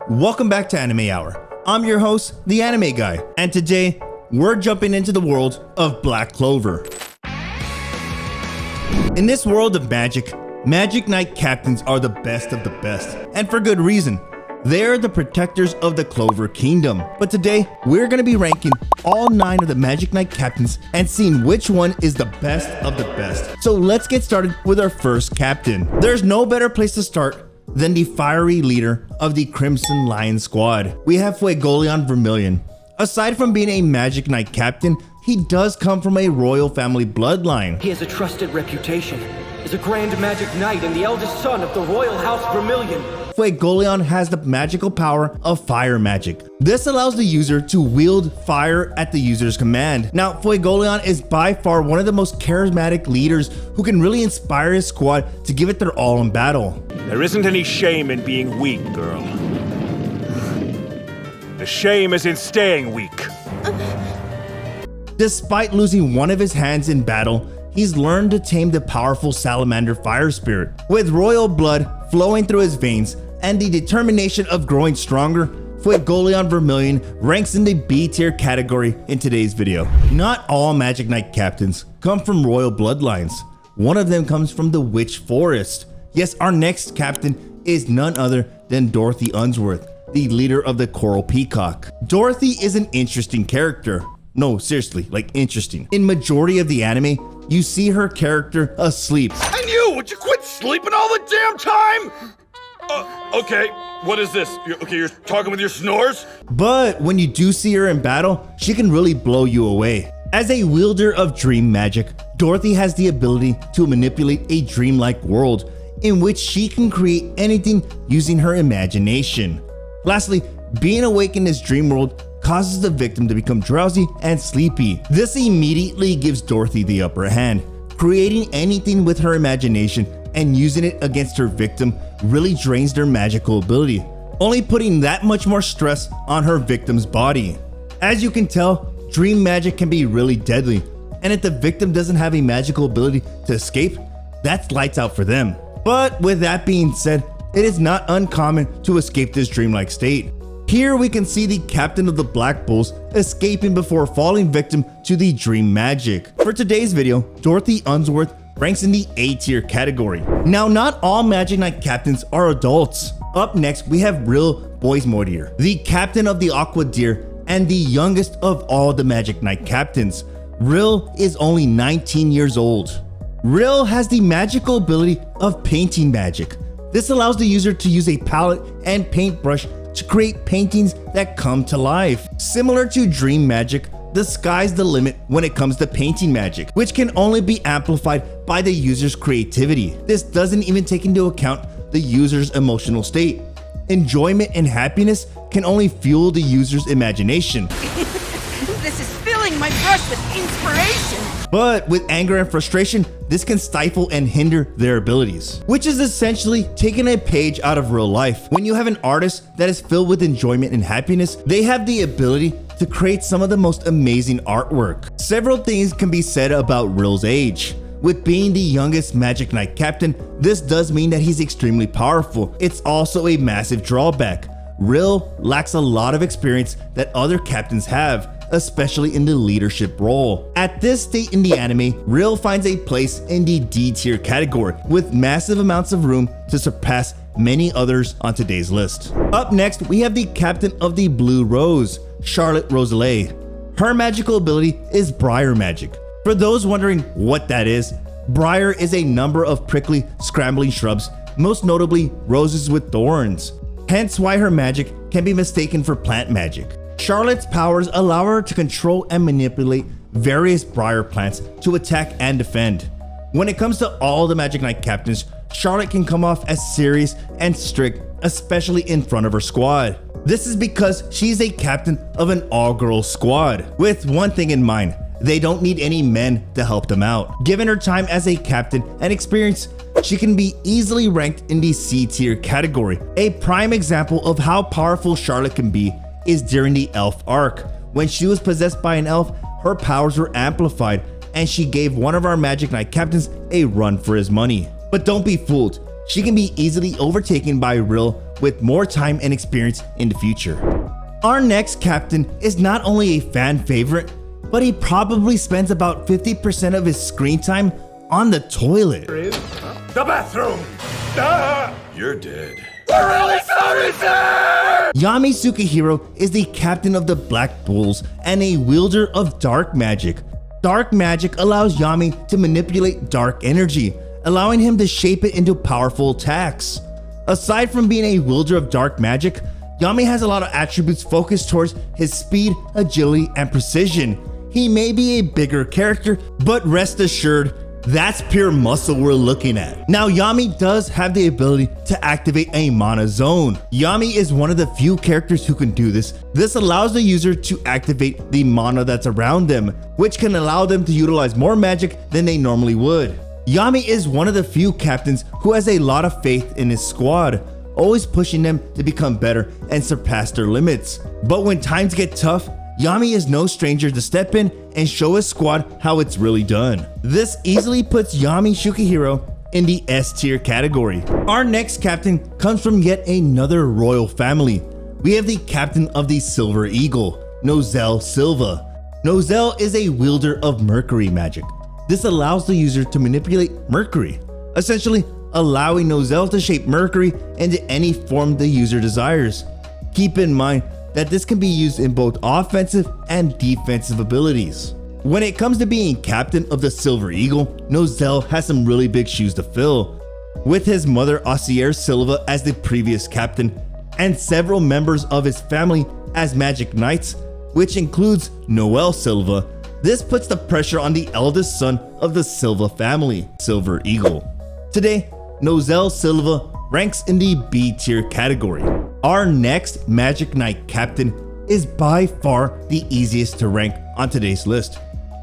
Welcome back to Anime Hour. I'm your host, the Anime Guy, and today we're jumping into the world of Black Clover. In this world of magic, Magic Knight captains are the best of the best, and for good reason. They are the protectors of the Clover Kingdom. But today, we're going to be ranking all 9 of the Magic Knight captains and seeing which one is the best of the best. So let's get started with our first captain. There's no better place to start than the fiery leader of the Crimson Lion Squad. We have Golion Vermilion. Aside from being a Magic Knight captain, he does come from a royal family bloodline. He has a trusted reputation as a Grand Magic Knight and the eldest son of the Royal House Vermillion. Golion has the magical power of fire magic. This allows the user to wield fire at the user's command. Now, Golion is by far one of the most charismatic leaders who can really inspire his squad to give it their all in battle. There isn't any shame in being weak, girl. The shame is in staying weak. Despite losing one of his hands in battle, he's learned to tame the powerful salamander fire spirit. With royal blood flowing through his veins and the determination of growing stronger, Golion Vermilion ranks in the B-tier category in today's video. Not all Magic Knight captains come from royal bloodlines. One of them comes from the Witch Forest. Yes, our next captain is none other than Dorothy Unsworth, the leader of the Coral Peacock. Dorothy is an interesting character. No, seriously, like interesting. In majority of the anime, you see her character asleep. And you, would you quit sleeping all the damn time? Okay, what is this? You're talking with your snores? But when you do see her in battle, she can really blow you away. As a wielder of dream magic, Dorothy has the ability to manipulate a dreamlike world in which she can create anything using her imagination. Lastly, being awake in this dream world causes the victim to become drowsy and sleepy. This immediately gives Dorothy the upper hand. Creating anything with her imagination and using it against her victim really drains their magical ability, only putting that much more stress on her victim's body. As you can tell, dream magic can be really deadly, and if the victim doesn't have a magical ability to escape, that's lights out for them. But with that being said, it is not uncommon to escape this dreamlike state. Here we can see the captain of the Black Bulls escaping before falling victim to the dream magic. For today's video, Dorothy Unsworth ranks in the A-tier category. Now, not all Magic Knight captains are adults. Up next, we have Real Boys Mortar, the captain of the Aqua Deer and the youngest of all the Magic Knight captains. Real is only 19 years old. Real has the magical ability of painting magic. This allows the user to use a palette and paintbrush to create paintings that come to life. Similar to dream magic, the sky's the limit when it comes to painting magic, which can only be amplified by the user's creativity. This doesn't even take into account the user's emotional state. Enjoyment and happiness can only fuel the user's imagination. This is filling my brush with inspiration. But with anger and frustration, this can stifle and hinder their abilities, which is essentially taking a page out of real life. When you have an artist that is filled with enjoyment and happiness, they have the ability to create some of the most amazing artwork. Several things can be said about Real's age. With being the youngest Magic Knight captain, this does mean that he's extremely powerful. It's also a massive drawback. Real lacks a lot of experience that other captains have, especially in the leadership role. At this state in the anime, Real finds a place in the D-tier category with massive amounts of room to surpass many others on today's list. Up next, we have the captain of the Blue Rose, Charlotte Rosalie. Her magical ability is Briar Magic. For those wondering what that is, Briar is a number of prickly, scrambling shrubs, most notably roses with thorns. Hence why her magic can be mistaken for plant magic. Charlotte's powers allow her to control and manipulate various briar plants to attack and defend. When it comes to all the Magic Knight captains, Charlotte can come off as serious and strict, especially in front of her squad. This is because she's a captain of an all-girls squad, with one thing in mind: they don't need any men to help them out. Given her time as a captain and experience, she can be easily ranked in the C-tier category. A prime example of how powerful Charlotte can be is during the elf arc. When she was possessed by an elf, her powers were amplified, and she gave one of our Magic Knight captains a run for his money. But don't be fooled, she can be easily overtaken by Real with more time and experience in the future. Our next captain is not only a fan favorite, but he probably spends about 50% of his screen time on the toilet. The bathroom! Ah! You're dead. We're really sorry, sir! Yami Tsukihiro is the captain of the Black Bulls and a wielder of dark magic. Dark magic allows Yami to manipulate dark energy, allowing him to shape it into powerful attacks. Aside from being a wielder of dark magic, Yami has a lot of attributes focused towards his speed, agility, and precision. He may be a bigger character, but rest assured, that's pure muscle we're looking at. Now, Yami does have the ability to activate a mana zone. Yami is one of the few characters who can do this. This allows the user to activate the mana that's around them, which can allow them to utilize more magic than they normally would. Yami is one of the few captains who has a lot of faith in his squad, always pushing them to become better and surpass their limits. But when times get tough, Yami is no stranger to step in and show his squad how it's really done. This easily puts Yami Tsukihiro in the S tier category. Our next captain comes from yet another royal family. We have the captain of the Silver Eagle, Noel Silva. Noel is a wielder of Mercury magic. This allows the user to manipulate Mercury, essentially allowing Noel to shape Mercury into any form the user desires. Keep in mind that this can be used in both offensive and defensive abilities. When it comes to being captain of the Silver Eagle, Noel has some really big shoes to fill. With his mother Asta Silva as the previous captain, and several members of his family as Magic Knights, which includes Noel Silva, this puts the pressure on the eldest son of the Silva family, Silver Eagle. Today, Noel Silva ranks in the B tier category. Our next Magic Knight captain is by far the easiest to rank on today's list.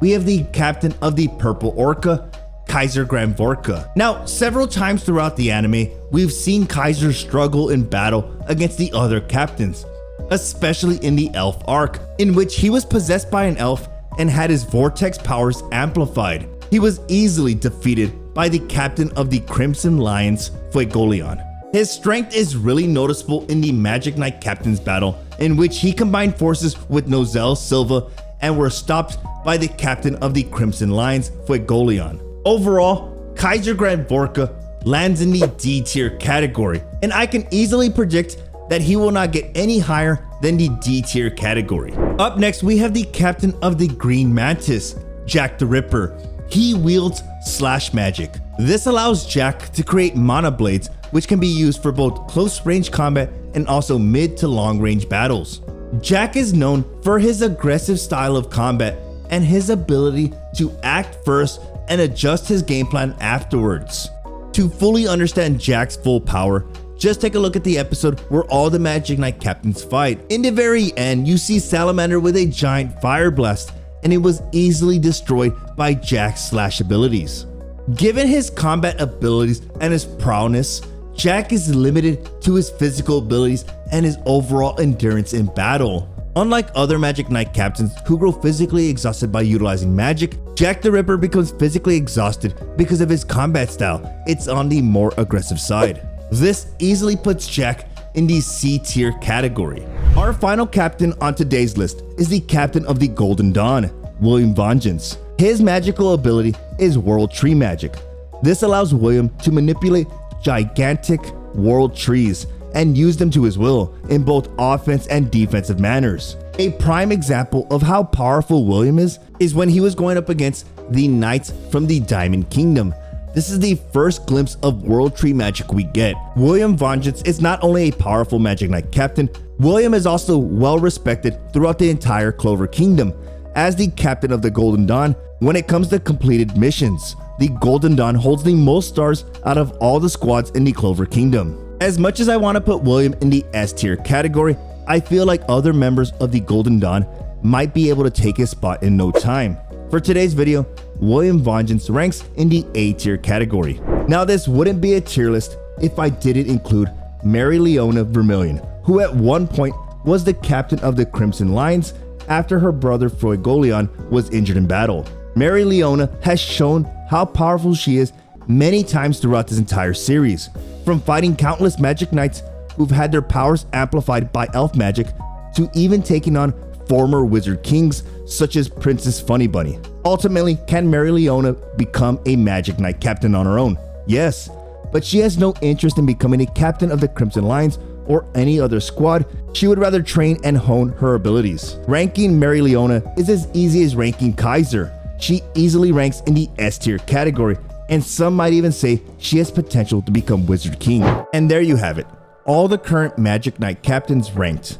We have the captain of the Purple Orca, Kaiser Grand Vorka. Now, several times throughout the anime, we've seen Kaiser struggle in battle against the other captains, especially in the Elf arc, in which he was possessed by an elf and had his vortex powers amplified. He was easily defeated by the captain of the Crimson Lions, Golion. His strength is really noticeable in the Magic Knight Captain's battle, in which he combined forces with Noel Silva and were stopped by the captain of the Crimson Lions, Golion. Overall, Kaiser Grand Vorka lands in the D tier category, and I can easily predict that he will not get any higher than the D tier category. Up next, we have the captain of the Green Mantis, Jack the Ripper. He wields slash magic. This allows Jack to create mana blades, which can be used for both close range combat and also mid to long range battles. Jack is known for his aggressive style of combat and his ability to act first and adjust his game plan afterwards. To fully understand Jack's full power, just take a look at the episode where all the Magic Knight captains fight. In the very end, you see Salamander with a giant fire blast, and it was easily destroyed by Jack's slash abilities. Given his combat abilities and his prowess, Jack is limited to his physical abilities and his overall endurance in battle. Unlike other Magic Knight captains who grow physically exhausted by utilizing magic, Jack the Ripper becomes physically exhausted because of his combat style. It's on the more aggressive side. This easily puts Jack in the C tier category. Our final captain on today's list is the captain of the Golden Dawn, William Vangens. His magical ability is World Tree Magic. This allows William to manipulate gigantic world trees and use them to his will in both offense and defensive manners. A prime example of how powerful William is when he was going up against the Knights from the Diamond Kingdom. This is the first glimpse of World Tree Magic we get. William Vangens is not only a powerful Magic Knight captain, William is also well respected throughout the entire Clover Kingdom. As the captain of the Golden Dawn, when it comes to completed missions, the Golden Dawn holds the most stars out of all the squads in the Clover Kingdom. As much as I want to put William in the S tier category, I feel like other members of the Golden Dawn might be able to take his spot in no time. For today's video, William Vangens ranks in the A tier category. Now, this wouldn't be a tier list if I didn't include Leona Vermillion, who at one point was the captain of the Crimson Lions after her brother Golion was injured in battle. Leona has shown how powerful she is many times throughout this entire series, from fighting countless Magic Knights who've had their powers amplified by elf magic, to even taking on former wizard kings such as Princess Funny Bunny. Ultimately, can Mary Leona become a Magic Knight captain on her own? Yes, but she has no interest in becoming a captain of the Crimson Lions or any other squad. She would rather train and hone her abilities. Ranking Mary Leona is as easy as ranking Kaiser. She easily ranks in the S tier category, and some might even say she has potential to become Wizard King. And there you have it, all the current Magic Knight captains ranked.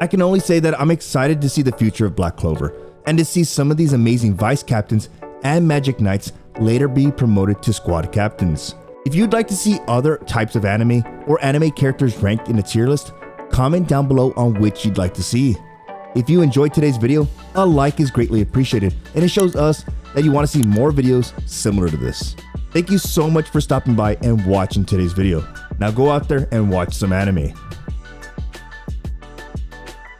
I can only say that I'm excited to see the future of Black Clover, and to see some of these amazing vice captains and Magic Knights later be promoted to squad captains. If you'd like to see other types of anime or anime characters ranked in a tier list, comment down below on which you'd like to see. If you enjoyed today's video, a like is greatly appreciated, and it shows us that you want to see more videos similar to this. Thank you so much for stopping by and watching today's video. Now go out there and watch some anime.